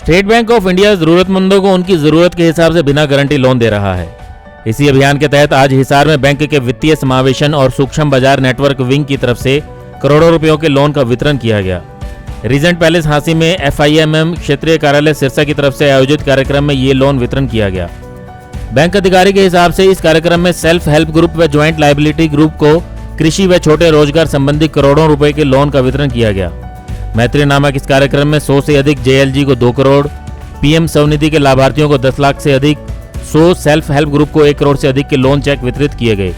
State bank of India जरूरतमंदों को उनकी जरूरत के हिसाब से बिना गारंटी लोन दे रहा है। इसी अभियान के तहत आज हिसार में बैंक के वित्तीय समावेशन और सूक्ष्म बाजार नेटवर्क विंग की तरफ से करोड़ों रुपयों के लोन का वितरण किया गया। रीजेंट पैलेस हांसी में FIMM क्षेत्रीय कार्यालय सिरसा की तरफ से आयोजित कार्यक्रम में ये लोन वितरण किया गया। बैंक अधिकारी के हिसाब से इस कार्यक्रम में सेल्फ हेल्प ग्रुप व ज्वाइंट लायबिलिटी ग्रुप को कृषि व छोटे रोजगार संबंधी करोड़ों रुपए के लोन का वितरण किया गया। मैत्री नामक इस कार्यक्रम में 100 से अधिक JLG को 2 करोड़, PM स्वनिधि के लाभार्थियों को 10 लाख से अधिक, 100 सेल्फ हेल्प ग्रुप को 1 करोड़ से अधिक के लोन चेक वितरित किए गए।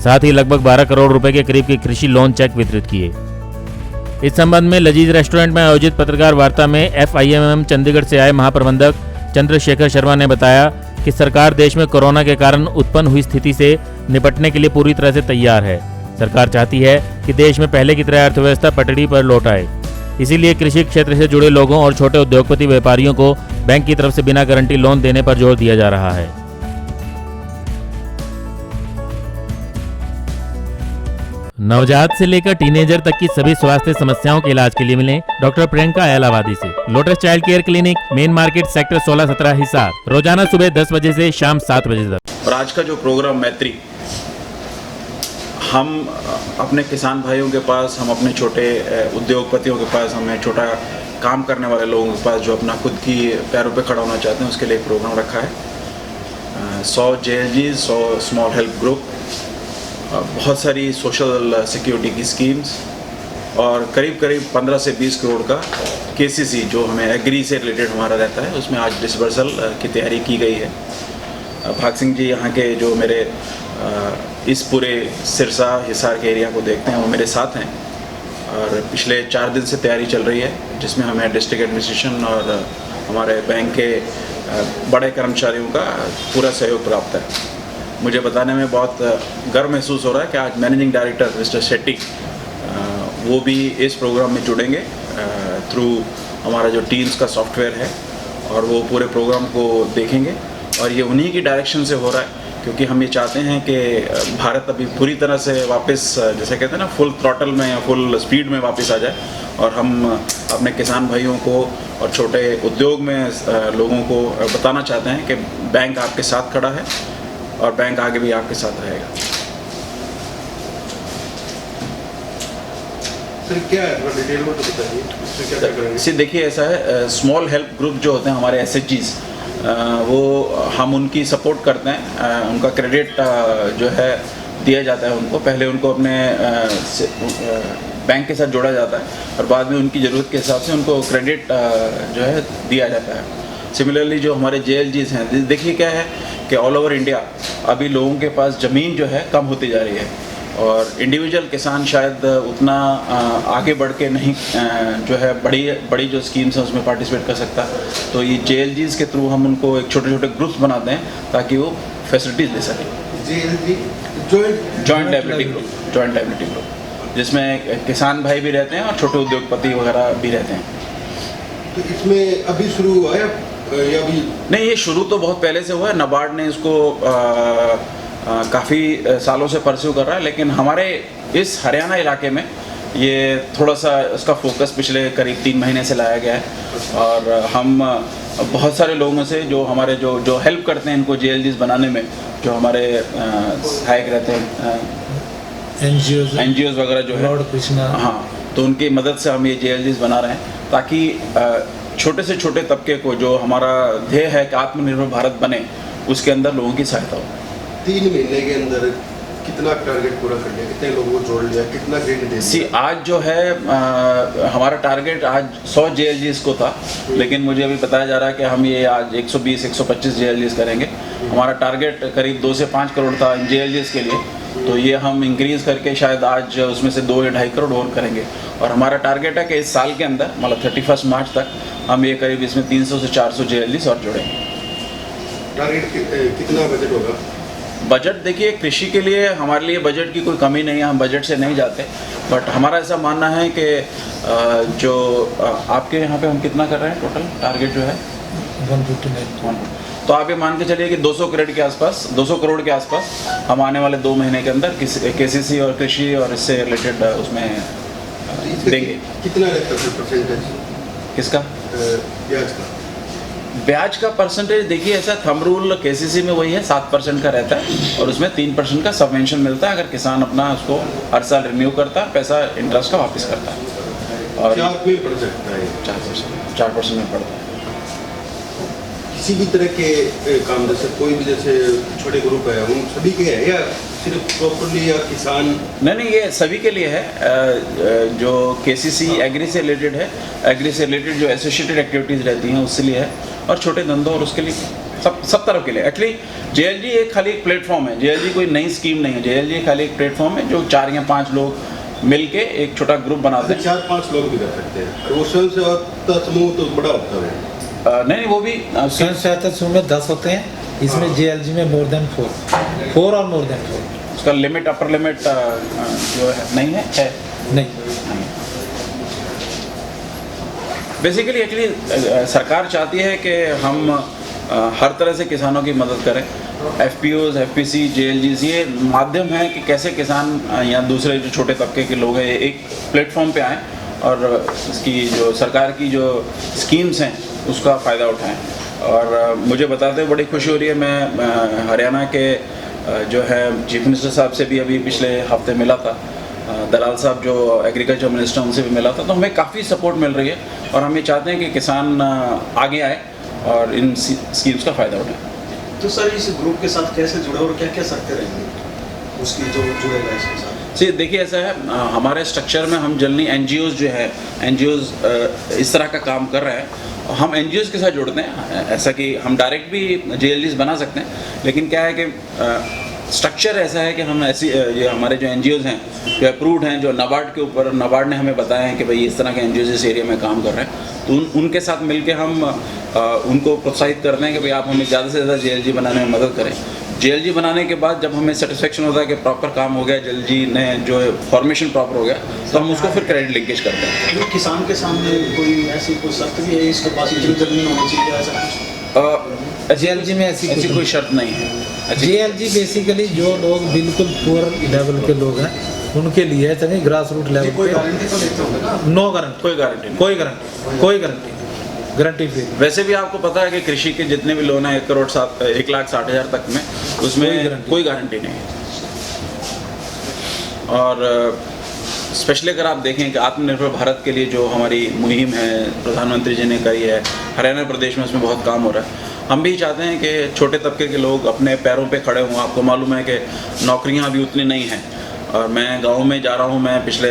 साथ ही लगभग 12 करोड़ रुपए के करीब के कृषि लोन चेक वितरित किए। इस संबंध में लजीज रेस्टोरेंट में आयोजित पत्रकार वार्ता में FIMM चंडीगढ़ से आए महाप्रबंधक चंद्रशेखर शर्मा ने बताया कि सरकार देश में कोरोना के कारण उत्पन्न हुई स्थिति से निपटने के लिए पूरी तरह से तैयार है। सरकार चाहती है कि देश में पहले की तरह अर्थव्यवस्था पटड़ी पर लौट आए। इसीलिए कृषि क्षेत्र से जुड़े लोगों और छोटे उद्योगपति व्यापारियों को बैंक की तरफ से बिना गारंटी लोन देने पर जोर दिया जा रहा है। नवजात से लेकर टीनेजर तक की सभी स्वास्थ्य समस्याओं के इलाज के लिए मिलें डॉक्टर प्रियंका एलावादी से। Lotus child care clinic, main market, sector 16-17 Hisar. रोजाना सुबह 10 बजे से शाम 7 बजे तक। और आज का जो प्रोग्राम मैत्री, हम अपने किसान भाइयों के पास, हम अपने छोटे उद्योगपतियों के पास, हमें छोटा काम करने वाले लोगों के पास जो अपना खुद की पैरों पे खड़ा होना चाहते हैं, उसके लिए एक प्रोग्राम रखा है। 100 JLG, 100 स्मॉल हेल्प ग्रुप, बहुत सारी सोशल सिक्योरिटी की स्कीम्स और करीब 15 से 20 करोड़ का KCC जो हमें एग्री से रिलेटेड हमारा रहता है, उसमें आज डिसबर्सल की तैयारी की गई है। भाग सिंह जी यहाँ के जो मेरे इस पूरे सिरसा हिसार के एरिया को देखते हैं, वो मेरे साथ हैं और पिछले 4 दिन से तैयारी चल रही है, जिसमें हमें डिस्ट्रिक्ट एडमिनिस्ट्रेशन और हमारे बैंक के बड़े कर्मचारियों का पूरा सहयोग प्राप्त है। मुझे बताने में बहुत गर्व महसूस हो रहा है कि आज मैनेजिंग डायरेक्टर मिस्टर शेट्टी वो भी इस प्रोग्राम में जुड़ेंगे थ्रू हमारा जो टीम्स का सॉफ्टवेयर है, और वो पूरे प्रोग्राम को देखेंगे। और ये उन्हीं की डायरेक्शन से हो रहा है, क्योंकि हम ये चाहते हैं कि भारत अभी पूरी तरह से वापस, जैसे कहते हैं ना, फुल थ्रॉटल में या फुल स्पीड में वापस आ जाए, और हम अपने किसान भाइयों को और छोटे उद्योग में लोगों को बताना चाहते हैं कि बैंक आपके साथ खड़ा है और बैंक आगे भी आपके साथ रहेगा। सर क्या है, डिटेल में तो बताइए, इसमें क्या करेंगे? इसे देखिए, ऐसा है, स्मॉल हेल्प ग्रुप जो होते हैं हमारे SHGs, वो हम उनकी सपोर्ट करते हैं। उनका क्रेडिट जो है दिया जाता है उनको, पहले उनको अपने बैंक के साथ जोड़ा जाता है और बाद में उनकी ज़रूरत के हिसाब से उनको क्रेडिट जो है दिया जाता है। सिमिलरली जो हमारे JLGs हैं, देखिए क्या है कि ऑल ओवर इंडिया अभी लोगों के पास ज़मीन जो है कम होती जा रही है और इंडिविजुअल किसान शायद उतना आगे बढ़ के नहीं जो है बड़ी जो स्कीम्स हैं उसमें पार्टिसिपेट कर सकता। तो ये JLGs के थ्रू हम उनको एक छोटे ग्रुप्स बनाते हैं ताकि वो फैसिलिटीज़ ले सकें। JLG जॉइंट लायबिलिटी ग्रुप, जिसमें किसान भाई भी रहते हैं और छोटे उद्योगपति वगैरह भी रहते हैं। तो इसमें अभी शुरू हुआ है या अभी? नहीं, ये शुरू तो बहुत पहले से हुआ है। नाबार्ड ने इसको काफ़ी सालों से परस्यू कर रहा है, लेकिन हमारे इस हरियाणा इलाके में ये थोड़ा सा उसका फोकस पिछले करीब 3 महीने से लाया गया है। और हम बहुत सारे लोगों से जो हमारे जो हेल्प करते हैं इनको JLGs बनाने में, जो हमारे सहायक रहते हैं, NGOs वगैरह जो है, हाँ, तो उनकी मदद से हम ये JLGs बना रहे हैं ताकि छोटे से छोटे तबके को, जो हमारा ध्येय है कि आत्मनिर्भर भारत बने, उसके अंदर लोगों की सहायता हो। 3 महीने के अंदर कितना टारगेट पूरा कर लिया, कितने लोगों को जोड़ लिया, कितना ग्रेड दे दिया? आज जो है हमारा टारगेट आज 100 JLGs को था, लेकिन मुझे अभी बताया जा रहा है कि हम ये आज 120-125 JLGs करेंगे। हमारा टारगेट करीब 2 से 5 करोड़ था इन JLGs के लिए, तो ये हम इंक्रीज़ करके शायद आज उसमें से 2 या 2.5 करोड़ और करेंगे। और हमारा टारगेट है कि इस साल के अंदर, मतलब 31 मार्च तक, हम ये करीब इसमें 300 से 400 JLGs और जोड़ेंगे। टारगेट कितना बजट होगा? बजट देखिए, कृषि के लिए हमारे लिए बजट की कोई कमी नहीं है, हम बजट से नहीं जाते, बट हमारा ऐसा मानना है कि जो आपके यहाँ पे हम कितना कर रहे हैं टोटल टारगेट जो है 159, तो आप ये मान के चलिए कि 200 करोड़ के आसपास हम आने वाले 2 महीने के अंदर KCC और कृषि और इससे रिलेटेड उसमें देंगे। कितना रहता है परसेंटेज किसका? ब्याज का? ब्याज का परसेंटेज देखिए, ऐसा थंब रूल केसीसी में वही है, 7% का रहता है और उसमें 3% का सबवेंशन मिलता है अगर किसान अपना उसको हर साल रिन्यू करता है, पैसा इंटरेस्ट का वापस करता है। और 4 में पड़ सकता है, 4% में पड़ता है। किसी भी तरह के काम, जैसे कोई भी जैसे छोटे ग्रुप है उन सभी के है या सिर्फ प्रॉपर्ली या किसान? नहीं, ये सभी के लिए है। जो केसीसी एग्री से रिलेटेड है, एग्री से रिलेटेड जो एसोसिएटेड एक्टिविटीज़ रहती हैं उसके लिए है, और छोटे धंधों और उसके लिए सब तरफ के लिए। एक्चुअली जेएलजी एक खाली एक प्लेटफॉर्म है, जेएलजी कोई नई स्कीम नहीं है, जेएलजी खाली एक प्लेटफॉर्म है जो 4 या 5 लोग मिलके एक छोटा ग्रुप बनाते हैं। 4-5 लोग भी कर सकते हैं, वो स्वयं सेवा समूह तो बड़ा होता है। नहीं, वो भी स्वयं सहायता समूह में 10 होते हैं, इसमें जेएलजी में मोर देन 4 और मोर देन 4। उसका लिमिट, अपर लिमिट जो है नहीं है नहीं। बेसिकली एक्चुअली सरकार चाहती है कि हम हर तरह से किसानों की मदद करें। एफपीओज, एफपीसी, जेएलजीज ये माध्यम है कि कैसे किसान या दूसरे जो छोटे तबके के लोग हैं एक प्लेटफॉर्म पे आएँ और इसकी जो सरकार की जो स्कीम्स हैं उसका फ़ायदा उठाएं। और मुझे बताते हुए बड़ी खुशी हो रही है, मैं हरियाणा के जो है चीफ मिनिस्टर साहब से भी अभी पिछले हफ्ते मिला था, दलाल साहब जो एग्रीकल्चर मिनिस्टर उनसे भी मिला था, तो हमें काफ़ी सपोर्ट मिल रही है और हम ये चाहते हैं कि किसान आगे आए और इन स्कीम्स का फ़ायदा उठाएं। तो सर इस ग्रुप के साथ कैसे जुड़े और क्या क्या शर्तें रहेंगी उसकी जो जुड़ेगा इसके साथ? जी देखिए, ऐसा है, हमारे स्ट्रक्चर में हम जनरली एनजीओज जो है, एनजीओज इस तरह का काम कर रहे हैं, हम एनजीओज के साथ जुड़ते हैं। ऐसा कि हम डायरेक्ट भी जेएलजीज बना सकते हैं, लेकिन क्या है कि स्ट्रक्चर ऐसा है कि हम ऐसी ये हमारे जो एनजीओज हैं जो अप्रूव्ड हैं, जो नाबार्ड के ऊपर, नाबार्ड ने हमें बताया है कि भाई इस तरह के एनजीओज इस एरिया में काम कर रहे हैं, तो उनके साथ मिलके हम उनको प्रोत्साहित करते हैं कि भाई आप हमें ज़्यादा से ज़्यादा जेएलजी बनाने में मदद करें। जेएलजी बनाने के बाद जब हमें सेटिस्फेक्शन होता है कि प्रॉपर काम हो गया, जेएलजी ने जो फॉर्मेशन प्रॉपर हो गया, तो हम उसको फिर क्रेडिट लिंकेज करते हैं। तो किसान के सामने कोई ऐसी कोई शर्त भी है, इसके पास इतनी जमीन होनी चाहिए ऐसा कुछ? जेएलजी में ऐसी कोई शर्त नहीं है। जेएलजी बेसिकली जो लोग बिल्कुल पुअर लेवल के लोग हैं उनके लिए है, चाहे ग्रास रूट लेवल कोई पे। गारंटी तो लेते होंगे ना? नो गारंटी, कोई गारंटी नहीं। कोई गारंटी फ्री। वैसे भी आपको पता है कि कृषि के जितने भी लोन है 1,60,000 तक में, उसमें कोई गारंटी नहीं है। और स्पेशली अगर आप देखें कि आत्मनिर्भर भारत के लिए जो हमारी मुहिम है प्रधानमंत्री जी ने करी है, हरियाणा प्रदेश में उसमें बहुत काम हो रहा है। हम भी चाहते हैं कि छोटे तबके के लोग अपने पैरों पे खड़े हों। आपको मालूम है कि नौकरियां अभी उतनी नहीं हैं, और मैं गाँव में जा रहा हूँ, मैं पिछले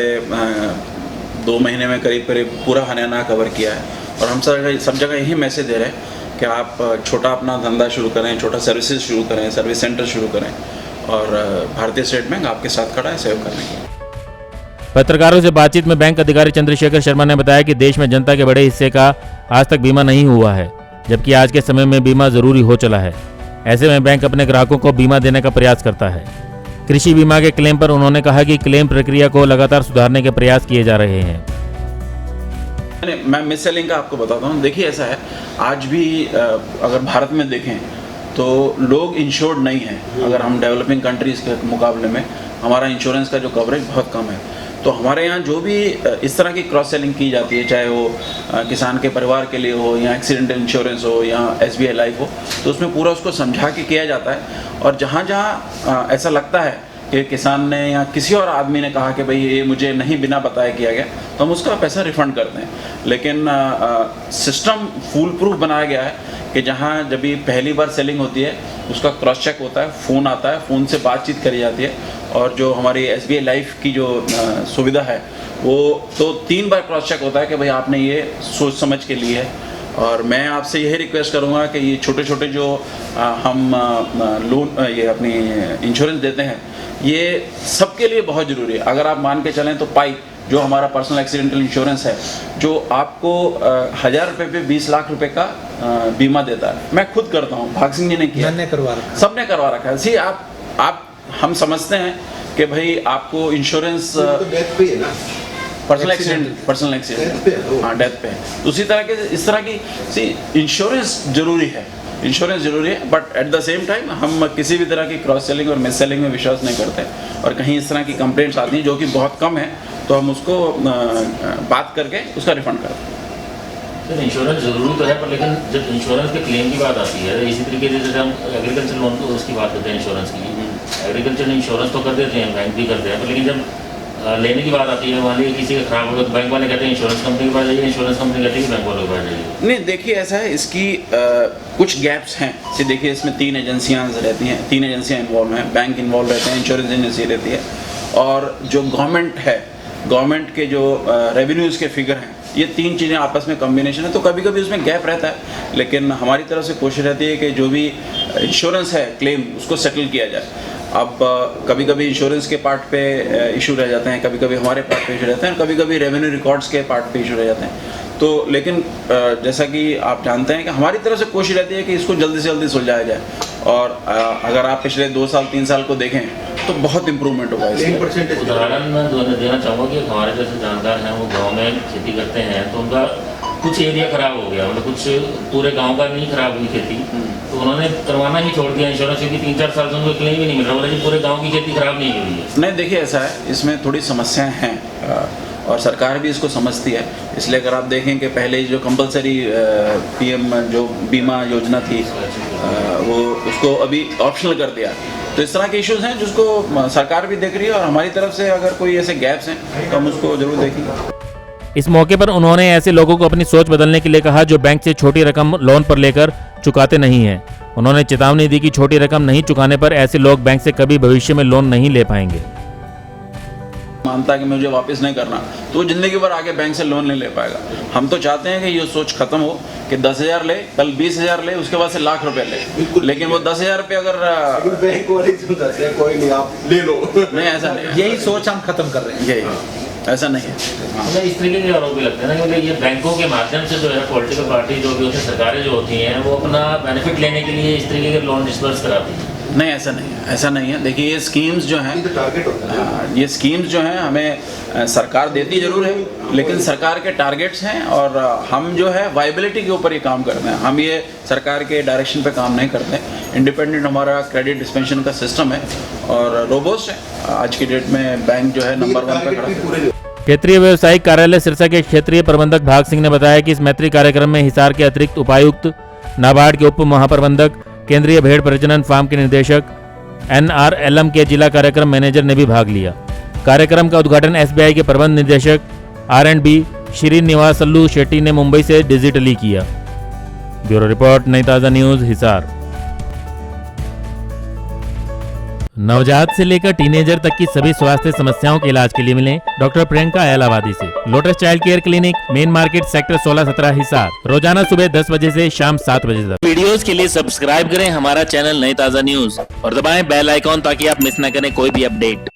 2 महीने में करीब पूरा हरियाणा कवर किया है, और हम सब जगह यही मैसेज दे रहे हैं कि आप छोटा अपना धंधा शुरू करें, छोटा सर्विसेज शुरू करें, सर्विस सेंटर शुरू करें, और भारतीय स्टेट बैंक आपके साथ खड़ा है सहयोग करने के लिए। पत्रकारों से बातचीत में बैंक अधिकारी चंद्रशेखर शर्मा ने बताया कि देश में जनता के बड़े हिस्से का आज तक बीमा नहीं हुआ है, जबकि आज के समय में बीमा जरूरी हो चला है। ऐसे में बैंक अपने ग्राहकों को बीमा देने का प्रयास करता है। कृषि बीमा के क्लेम पर उन्होंने कहा कि क्लेम प्रक्रिया को लगातार सुधारने के प्रयास किए जा रहे हैं। मैं मिस सेलिंग का आपको बताता हूँ। देखिए, ऐसा है, आज भी अगर भारत में देखें तो लोग इंश्योर्ड नहीं हैं। अगर हम डेवलपिंग कंट्रीज़ के मुकाबले में हमारा इंश्योरेंस का जो कवरेज बहुत कम है, तो हमारे यहाँ जो भी इस तरह की क्रॉस सेलिंग की जाती है, चाहे वो किसान के परिवार के लिए हो, या एक्सीडेंटल इंश्योरेंस हो, या SBI लाइफ हो, तो उसमें पूरा उसको समझा के किया जाता है। और जहाँ जहाँ ऐसा लगता है कि किसान ने या किसी और आदमी ने कहा कि भाई ये मुझे नहीं बिना बताए किया गया, तो हम उसका पैसा रिफ़ंड करते हैं। लेकिन सिस्टम फूल प्रूफ बनाया गया है कि जहाँ जब भी पहली बार सेलिंग होती है उसका क्रॉस चेक होता है, फ़ोन आता है, फ़ोन से बातचीत करी जाती है, और जो हमारी SBI लाइफ की जो सुविधा है वो तो 3 बार क्रॉस चेक होता है कि भाई आपने ये सोच समझ के ली है। और मैं आपसे यही रिक्वेस्ट करूँगा कि ये छोटे छोटे जो हम लोन ये अपनी इंश्योरेंस देते हैं, ये सबके लिए बहुत ज़रूरी है। अगर आप मान के चलें तो पाइप जो हमारा पर्सनल एक्सीडेंटल इंश्योरेंस है, जो आपको 1000 रुपये पे 20 लाख रुपए का बीमा देता है। मैं खुद करता हूँ, भाग सिंह जी ने किया, मैंने करवा रखा, सबने करवा रखा है। सी आप हम समझते हैं कि भाई आपको इंश्योरेंस डेथ पे है ना, पर्सनल एक्सीडेंट, हाँ डेथ पे है। उसी तरह के इस तरह की सी इंश्योरेंस जरूरी है, इंश्योरेंस जरूरी है, but at the same time हम किसी भी तरह की क्रॉस सेलिंग और मिस सेलिंग में विश्वास नहीं करते। और कहीं इस तरह की कंप्लेंट्स आती हैं जो कि बहुत कम है, तो हम उसको बात करके उसका रिफंड करते हैं। सर इंश्योरेंस जरूरी तो है, पर लेकिन जब इंश्योरेंस के क्लेम की बात आती है, इसी तरीके से जैसे हम एग्रीकल्चर लोन तो उसकी बात करते हैं इंश्योरेंस की, एग्रीकल्चर इंश्योरेंस तो कर देते हैं, बैंक भी करते हैं, पर लेकिन जब लेने की बात आती है, मान लीजिए किसी का खराब होगा तो बैंक वाले कहते हैं इंश्योरेंस कंपनी के पास जाइए, इंश्योरेंस कंपनी कहती है बैंक वालों के पास जाइए। नहीं, देखिए ऐसा है, इसकी कुछ गैप्स हैं। जैसे देखिए इसमें 3 एजेंसियाँ रहती हैं, 3 एजेंसियाँ इन्वॉल्व हैं, बैंक इन्वॉल्व रहते हैं, इंश्योरेंस एजेंसी रहती है, और जो गवर्नमेंट है, गवर्नमेंट के जो रेवेन्यूज़ के फिगर हैं, ये 3 चीज़ें आपस में कॉम्बिनेशन है, तो कभी कभी उसमें गैप रहता है। लेकिन हमारी तरफ से कोशिश रहती है कि जो भी इंश्योरेंस है क्लेम, उसको सेटल किया जाए। अब कभी कभी इंश्योरेंस के पार्ट पे इशू रह जाते हैं, कभी कभी हमारे पार्ट पे इशू रहते हैं, कभी कभी रेवेन्यू रिकॉर्ड्स के पार्ट पे इशू रह जाते हैं। तो लेकिन जैसा कि आप जानते हैं कि हमारी तरफ से कोशिश रहती है कि इसको जल्दी से जल्दी सुलझाया जाए, और अगर आप पिछले 2 साल 3 साल को देखें तो बहुत इम्प्रूवमेंट होगा इसमें। उदाहरण मैं देना चाहूँगा कि हमारे जैसे जानकार हैं, वो गाँव में खेती करते हैं, तो उनका कुछ एरिया खराब हो गया, मतलब कुछ पूरे गांव का नहीं खराब हुई खेती, तो उन्होंने करवाना ही छोड़ दिया इंश्योरेंस, क्योंकि 3-4 साल से उनको क्लेम ही नहीं मिल रहा, बोला जी पूरे गांव की खेती खराब नहीं हुई है। नहीं, देखिए ऐसा है, इसमें थोड़ी समस्याएं हैं, और सरकार भी इसको समझती है। इसलिए अगर आप देखें कि पहले जो कंपलसरी पीएम जो बीमा योजना थी, वो उसको अभी ऑप्शनल कर दिया। तो इस तरह के इश्यूज हैं जिसको सरकार भी देख रही है, और हमारी तरफ से अगर कोई ऐसे गैप्स हैं तो हम उसको जरूर देखेंगे। इस मौके पर उन्होंने ऐसे लोगों को अपनी सोच बदलने के लिए कहा जो बैंक से छोटी रकम लोन पर लेकर चुकाते नहीं हैं। उन्होंने चेतावनी दी कि छोटी रकम नहीं चुकाने पर ऐसे लोग बैंक से कभी भविष्य में लोन नहीं ले पाएंगे। मानता है कि मुझे वापस नहीं करना, तो जिंदगी भर आगे बैंक से लोन नहीं ले पाएगा। हम तो चाहते हैं कि ये सोच खत्म हो कि 10,000 ले, कल 20,000 ले, उसके बाद से लाख रुपए ले। लेकिन वो 10,000 रुपये अगर बैंक वाले समझाते हैं कोई नहीं आप ले लो, नहीं, ऐसा नहीं, यही सोच हम खत्म कर रहे हैं। यही ऐसा नहीं है। मुझे इस तरीके के आरोप भी लगते हैं ना, क्योंकि ये बैंकों के माध्यम से जो है पॉलिटिकल पार्टी जो भी होती है, सरकारें जो होती हैं, वो अपना बेनिफिट लेने के लिए इस तरीके के लोन डिस्पर्स कराती हैं। नहीं, ऐसा नहीं है, ऐसा नहीं है। देखिए ये स्कीम्स जो हैं, टारगेट होता है, ये स्कीम्स जो हैं हमें सरकार देती ज़रूर है, लेकिन सरकार के टारगेट्स हैं, और हम जो है वाइबिलिटी के ऊपर ये काम करते हैं। हम ये सरकार के डायरेक्शन पे काम नहीं करते। इंडिपेंडेंट हमारा क्रेडिट डिस्पेंशन का सिस्टम है और रोबोस्ट है। आज की डेट में बैंक जो है नंबर 1 पे खड़ा है। क्षेत्रीय व्यवसायिक कार्यालय सिरसा के क्षेत्रीय प्रबंधक भाग सिंह ने बताया कि इस मैत्री कार्यक्रम में हिसार के अतिरिक्त उपायुक्त, नाबार्ड के उप महाप्रबंधक, केंद्रीय भेड़ प्रजनन फार्म के निदेशक, NRLM के जिला कार्यक्रम मैनेजर ने भी भाग लिया। कार्यक्रम का उद्घाटन SBI के प्रबंध निदेशक R&B श्रीनिवासल्लू शेट्टी ने मुंबई से डिजिटली किया। ब्यूरो रिपोर्ट, नई ताज़ा न्यूज, हिसार। नवजात से लेकर टीनेजर तक की सभी स्वास्थ्य समस्याओं के इलाज के लिए मिलें डॉक्टर प्रियंका एलावादी से। Lotus child care clinic, main market, sector 16-17 Hisar. रोजाना सुबह 10 बजे से शाम 7 बजे तक। वीडियोस के लिए सब्सक्राइब करें हमारा चैनल नई ताज़ा न्यूज और दबाएं बेल आइकॉन ताकि आप मिस न करें कोई भी अपडेट।